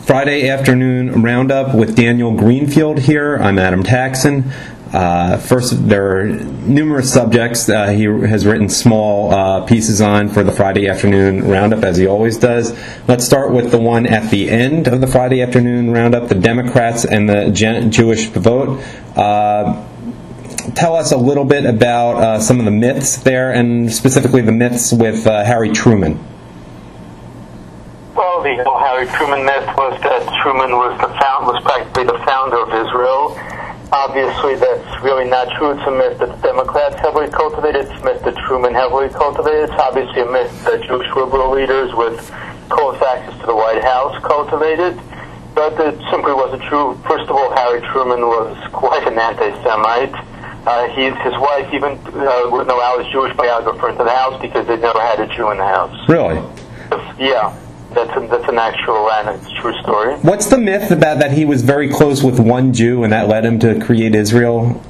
Friday Afternoon Roundup with Daniel Greenfield here. I'm Adam Taxin. First, there are numerous subjects he has written small pieces on for the Friday Afternoon Roundup, as he always does. Let's start with the one at the end of the Friday Afternoon Roundup, the Democrats and the Jewish vote. Tell us a little bit about some of the myths there, and specifically the myths with Harry Truman. Well, the whole Harry Truman myth was that Truman was practically the founder of Israel. Obviously, that's really not true. It's a myth that the Democrats heavily cultivated. It's a myth that Truman heavily cultivated. It's obviously a myth that Jewish liberal leaders with close access to the White House cultivated. But it simply wasn't true. First of all, Harry Truman was quite an anti-Semite. His wife even wouldn't allow his Jewish biographer into the house because they'd never had a Jew in the house. Really? Yeah. That's an actual and it's a true story. What's the myth about that he was very close with one Jew and that led him to create Israel?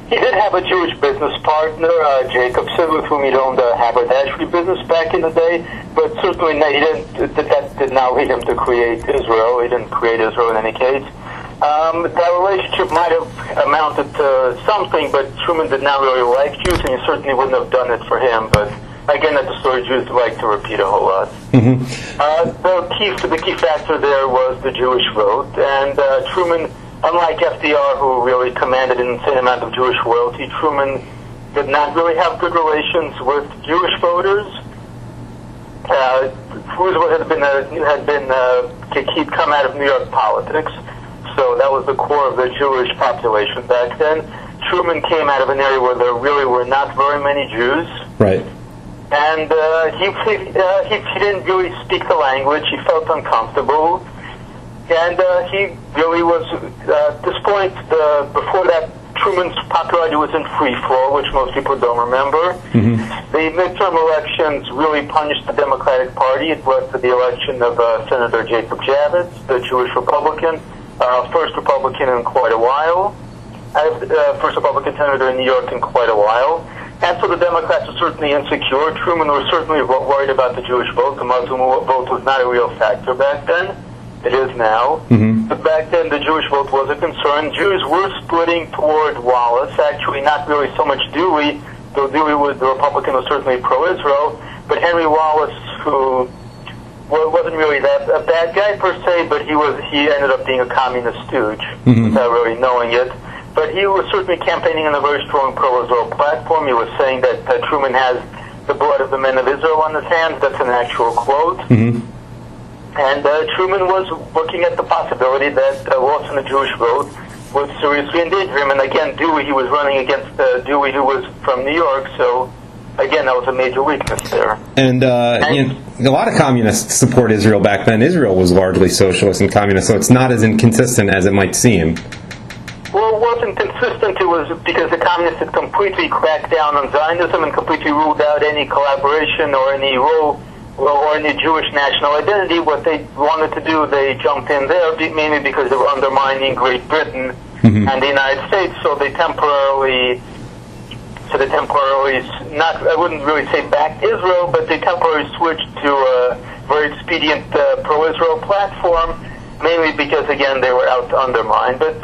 He did have a Jewish business partner, Jacobson, with whom he owned a haberdashery business back in the day, but certainly that did not lead him to create Israel. He didn't create Israel in any case. That relationship might have amounted to something, but Truman did not really like Jews, and he certainly wouldn't have done it for him, but again, that's a story Jews like to repeat a whole lot. Mm-hmm. The key factor there was the Jewish vote, and Truman, unlike FDR, who really commanded an insane amount of Jewish loyalty, Truman did not really have good relations with Jewish voters. Roosevelt he'd come out of New York politics, so that was the core of the Jewish population back then. Truman came out of an area where there really were not very many Jews. Right. And he didn't really speak the language. He felt uncomfortable. And he really was, at this point, before that, Truman's popularity was in free fall, which most people don't remember. Mm-hmm. The midterm elections really punished the Democratic Party. It led to the election of Senator Jacob Javits, the Jewish Republican, first Republican in quite a while. First Republican senator in New York in quite a while. And so the Democrats were certainly insecure. Truman was certainly worried about the Jewish vote. The Muslim vote was not a real factor back then. It is now. Mm-hmm. But back then, the Jewish vote was a concern. Jews were splitting toward Wallace. Actually, not really so much Dewey, though Dewey was the Republican, was certainly pro-Israel. But Henry Wallace, who wasn't really a bad guy per se, but he ended up being a communist stooge, without really knowing it. But he was certainly campaigning on a very strong pro-Israel platform. He was saying that Truman has the blood of the men of Israel on his hands. That's an actual quote. Mm-hmm. And Truman was looking at the possibility that loss in the Jewish vote would seriously endanger him. And again, Dewey, he was running against Dewey, who was from New York. So, again, that was a major weakness there. And a lot of communists support Israel back then. Israel was largely socialist and communist, so it's not as inconsistent as it might seem. Well, it wasn't consistent. It was because the communists had completely cracked down on Zionism and completely ruled out any collaboration or any role or any Jewish national identity. What they wanted to do, they jumped in there, mainly because they were undermining Great Britain and the United States. So they temporarily, not, I wouldn't really say backed Israel, but they temporarily switched to a very expedient pro-Israel platform, mainly because, again, they were out to undermine. But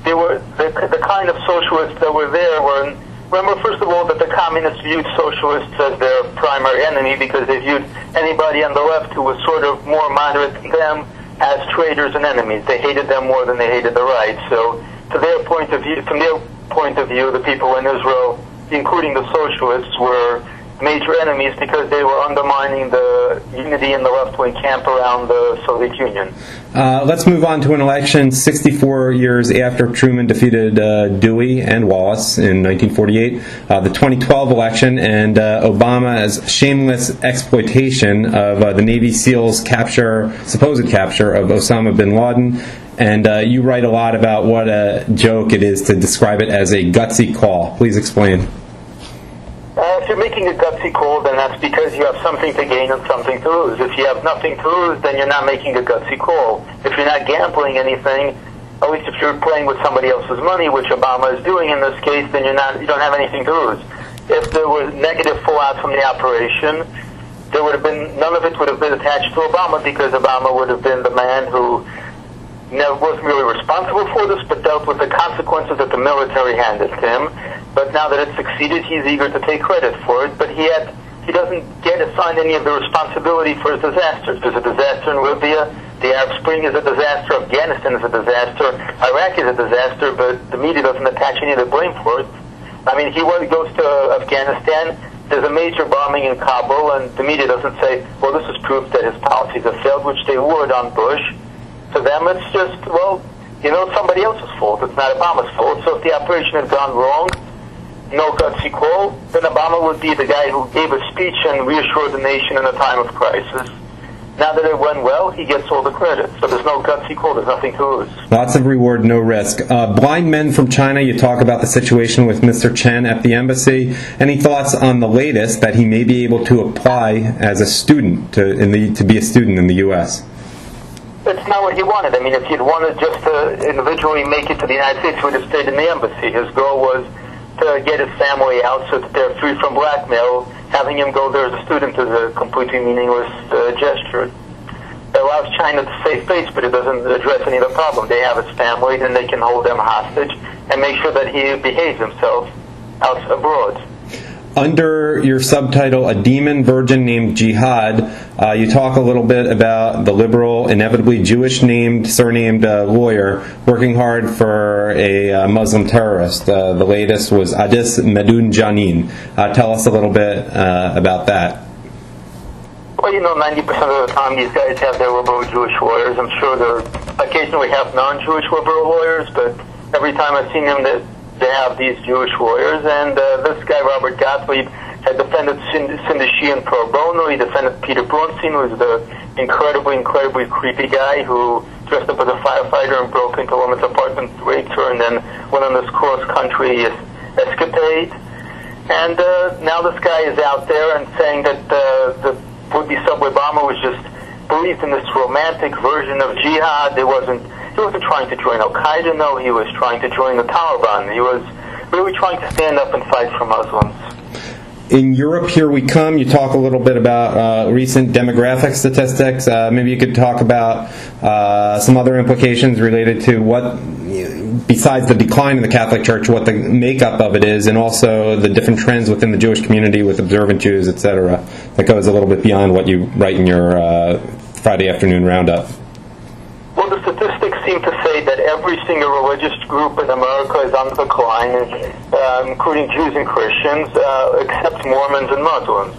they were the kind of socialists that were there were, remember, first of all, that the communists viewed socialists as their primary enemy because they viewed anybody on the left who was sort of more moderate than them as traitors and enemies. They hated them more than they hated the right. So, from their point of view, the people in Israel, including the socialists, were major enemies because they were undermining the unity in the left-wing camp around the Soviet Union. Let's move on to an election 64 years after Truman defeated Dewey and Wallace in 1948, the 2012 election, and Obama's shameless exploitation of the Navy SEALs' supposed capture of Osama bin Laden. And you write a lot about what a joke it is to describe it as a gutsy call. Please explain. If you're making a gutsy call, then that's because you have something to gain and something to lose. If you have nothing to lose, then you're not making a gutsy call. If you're not gambling anything, at least if you're playing with somebody else's money, which Obama is doing in this case, then you don't have anything to lose. If there was negative fallout from the operation, there would have been, none of it would have been attached to Obama, because Obama would have been the man who wasn't really responsible for this, but dealt with the consequences that the military handed to him. But now that it succeeded, he's eager to take credit for it. But he doesn't get assigned any of the responsibility for his disasters. There's a disaster in Libya, the Arab Spring is a disaster, Afghanistan is a disaster, Iraq is a disaster, but the media doesn't attach any of the blame for it. I mean, he goes to Afghanistan, there's a major bombing in Kabul, and the media doesn't say, well, this is proof that his policies have failed, which they would on Bush. To them, it's just, well, it's somebody else's fault. It's not Obama's fault. So if the operation had gone wrong, no gutsy call, then Obama would be the guy who gave a speech and reassured the nation in a time of crisis. Now that it went well, he gets all the credit. So there's no gutsy call. There's nothing to lose. Lots of reward, no risk. Blind men from China, you talk about the situation with Mr. Chen at the embassy. Any thoughts on the latest, that he may be able to apply as a student, to be a student in the U.S.? It's not what he wanted. I mean, if he'd wanted just to individually make it to the United States, he would have stayed in the embassy. His goal was to get his family out so that they're free from blackmail. Having him go there as a student is a completely meaningless gesture. It allows China to save face, but it doesn't address any of the problem. They have his family, and they can hold them hostage and make sure that he behaves himself out abroad. Under your subtitle, A Demon Virgin Named Jihad, you talk a little bit about the liberal, inevitably Jewish surnamed lawyer working hard for a Muslim terrorist. The latest was Adis Medun Janin. Tell us a little bit about that. Well, 90% of the time these guys have their liberal Jewish lawyers. I'm sure they occasionally have non-Jewish liberal lawyers, but every time I've seen them, they have these Jewish lawyers. And this guy, Robert Gottlieb, had defended Cindy Sheehan pro bono. He defended Peter Bronstein, who was the incredibly creepy guy who dressed up as a firefighter and broke into a woman's apartment, raped her, and then went on this cross-country escapade. And now this guy is out there and saying that the would-be subway bomber was just believed in this romantic version of jihad. He wasn't trying to join Al-Qaeda, no, he was trying to join the Taliban. He was really trying to stand up and fight for Muslims. In Europe, here we come. You talk a little bit about recent demographic statistics. Maybe you could talk about some other implications related to what, besides the decline in the Catholic Church, what the makeup of it is, and also the different trends within the Jewish community with observant Jews, etc. That goes a little bit beyond what you write in your Friday Afternoon Roundup. Well, the statistics seem to say that every single religious group in America is on the decline, including Jews and Christians, except Mormons and Muslims.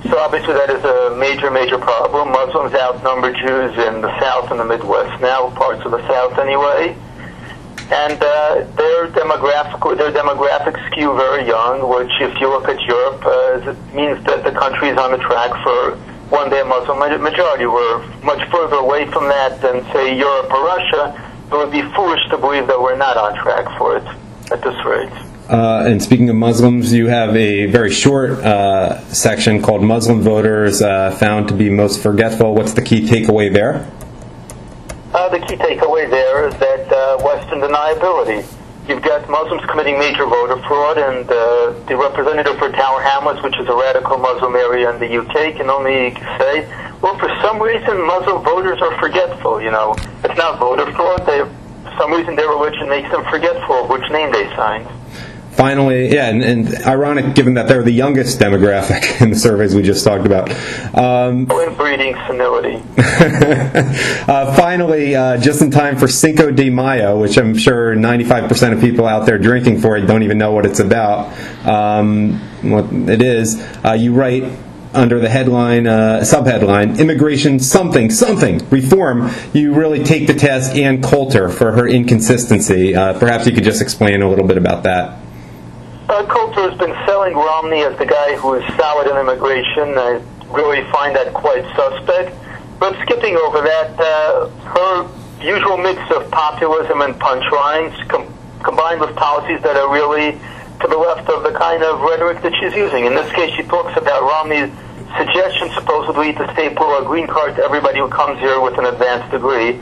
So obviously that is a major problem. Muslims outnumber Jews in the South and the Midwest now, parts of the South anyway. And their demographics skew very young, which, if you look at Europe, it means that the country is on the track for one day a Muslim majority. We're much further away from that than, say, Europe or Russia. It would be foolish to believe that we're not on track for it at this rate. And speaking of Muslims, you have a very short section called Muslim Voters Found to be Most Forgetful. What's the key takeaway there? The key takeaway there is that Western deniability. You've got Muslims committing major voter fraud, and the representative for Tower Hamlets, which is a radical Muslim area in the UK, can only say, well, for some reason, Muslim voters are forgetful. It's not voter fraud. For some reason, their religion makes them forgetful of which name they signed. Finally, yeah, and ironic given that they're the youngest demographic in the surveys we just talked about. Inbreeding senility. Finally, just in time for Cinco de Mayo, which I'm sure 95% of people out there drinking for it don't even know what it's about. What it is, you write under the headline, subheadline, Immigration Something Reform. You really take to task Ann Coulter for her inconsistency. Perhaps you could just explain a little bit about that. Coulter has been selling Romney as the guy who is solid in immigration. I really find that quite suspect. But skipping over that, her usual mix of populism and punchlines combined with policies that are really to the left of the kind of rhetoric that she's using. In this case, she talks about Romney's suggestion supposedly to staple a green card to everybody who comes here with an advanced degree.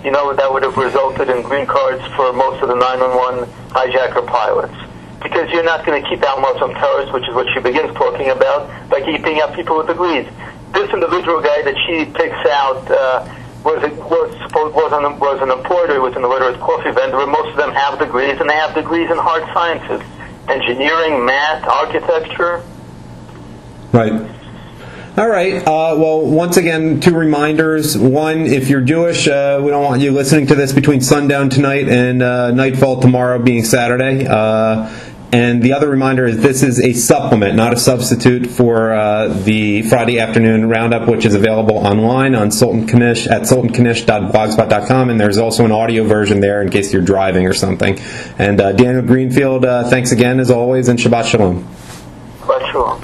That would have resulted in green cards for most of the 911 hijacker pilots. because you're not going to keep out Muslim terrorists, which is what she begins talking about, by keeping out people with degrees. This individual guy that she picks out was an importer, he was an illiterate coffee vendor, and most of them have degrees, and they have degrees in hard sciences, engineering, math, architecture. Right. All right. Well, once again, 2 reminders. One, if you're Jewish, we don't want you listening to this between sundown tonight and nightfall tomorrow, being Saturday. And the other reminder is this is a supplement, not a substitute for the Friday Afternoon Roundup, which is available online on Sultan Knish at sultanknish.blogspot.com, and there's also an audio version there in case you're driving or something. And Daniel Greenfield, thanks again as always, and Shabbat Shalom. Shabbat Shalom.